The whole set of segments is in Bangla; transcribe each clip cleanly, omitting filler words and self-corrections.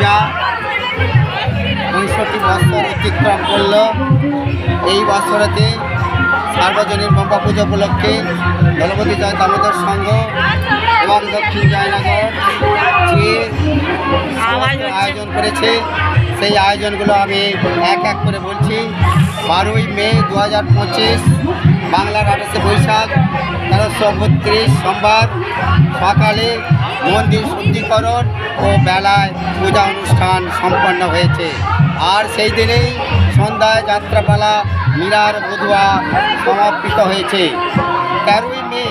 যা ৬৫ বছর অতিক্রম করল, এই বছরেতে সার্বজনীন ব্রহ্মা পুজো উপলক্ষে দলপতি জয় দামোদর সংঘ এবং দক্ষিণ জয়নগর যে আয়োজন করেছে, সেই আয়োজনগুলো আমি এক এক করে বলছি। 12ই মে 2025 বাংলার 28শে বৈশাখ 1332 সোমবার সকালে মন্দির শুদ্ধিকরণ ও বেলায় পূজা অনুষ্ঠান সম্পন্ন হয়েছে। আর সেই দিনেই সন্ধ্যায় যাত্রাপালা মীরার বধুয়া সমাপিত হয়েছে। 13ই মে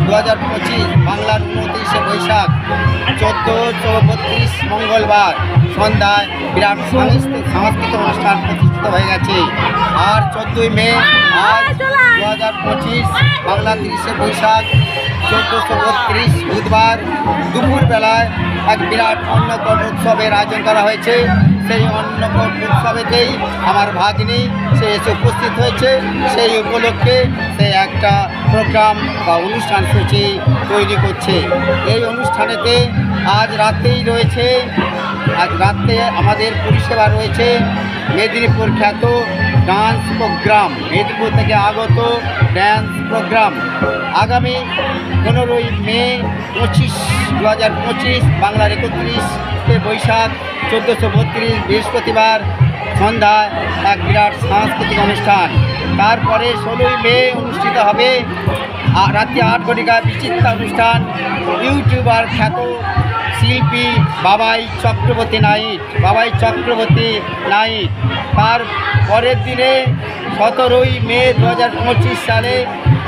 2025 বাংলার 29শে বৈশাখ 1432 মঙ্গলবার সন্ধ্যায় বিরাট সাংস্কৃতিক অনুষ্ঠান প্রতিষ্ঠিত হয়ে গেছে। আর 14ই মে আজ 2025 বাংলা 30শে বৈশাখ 1432 বুধবার দুপুরবেলায় এক বিরাট অন্নকূট উৎসবের আয়োজন করা হয়েছে। সেই অন্নকূট উৎসবেতেই আমার ভাগ্নি সে এসে উপস্থিত হয়েছে। সেই উপলক্ষে সে একটা প্রোগ্রাম বা অনুষ্ঠান সূচি তৈরি করছে। এই অনুষ্ঠানেতে আজ রাতেই রয়েছে, আজ রাতে আমাদের পরিষেবা রয়েছে মেদিনীপুর খ্যাত ডান্স প্রোগ্রাম, মেদিনীপুর থেকে আগত ডান্স প্রোগ্রাম। আগামী 15ই মে 2025 বাংলার 31শে বৈশাখ 1432 বৃহস্পতিবার সন্ধ্যায় এক বিরাট সাংস্কৃতিক অনুষ্ঠান। তারপরে 16ই মে অনুষ্ঠিত হবে রাত্রি 8 ঘটিকা বিচিত্রা অনুষ্ঠান। ইউটিউবার খ্যাত শিল্পী বাবাই চক্রবর্তী নাইট। তার পরের দিনে 17ই মে 2025 সালে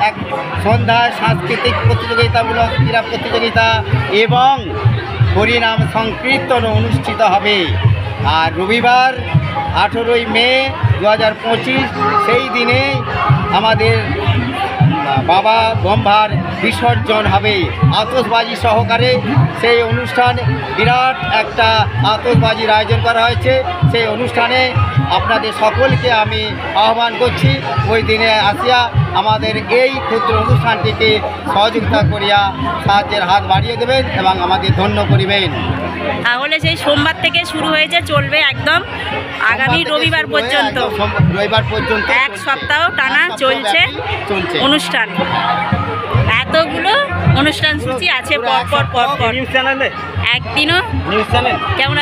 এক সন্ধ্যায় সাংস্কৃতিক প্রতিযোগিতামূলক ক্রীড়া প্রতিযোগিতা এবং হরিনাম সংকীর্তন অনুষ্ঠিত হবে। আর রবিবার 18ই মে 2025 সেই দিনে আমাদের বাবা ব্রহ্মার বিসর্জন হবে আতশবাজি সহকারে। সেই অনুষ্ঠান বিরাট একটা আতশবাজির আয়োজন করা হয়েছে। সেই অনুষ্ঠানে আপনাদের সকলকে আমি আহ্বান করছি ওই দিনে আসিয়া আমাদের এই ক্ষুদ্র অনুষ্ঠানটিকে সহযোগিতা করিয়া সাহায্যের হাত বাড়িয়ে দেবেন এবং আমাদের ধন্য করিবেন। তাহলে সেই সোমবার থেকে শুরু হয়েছে, চলবে একদম আগামী রবিবার পর্যন্ত, এক সপ্তাহ টানা চলছে অনুষ্ঠান। এতগুলো অনুষ্ঠান সূচি আছে পরপর একদিনও। কেমন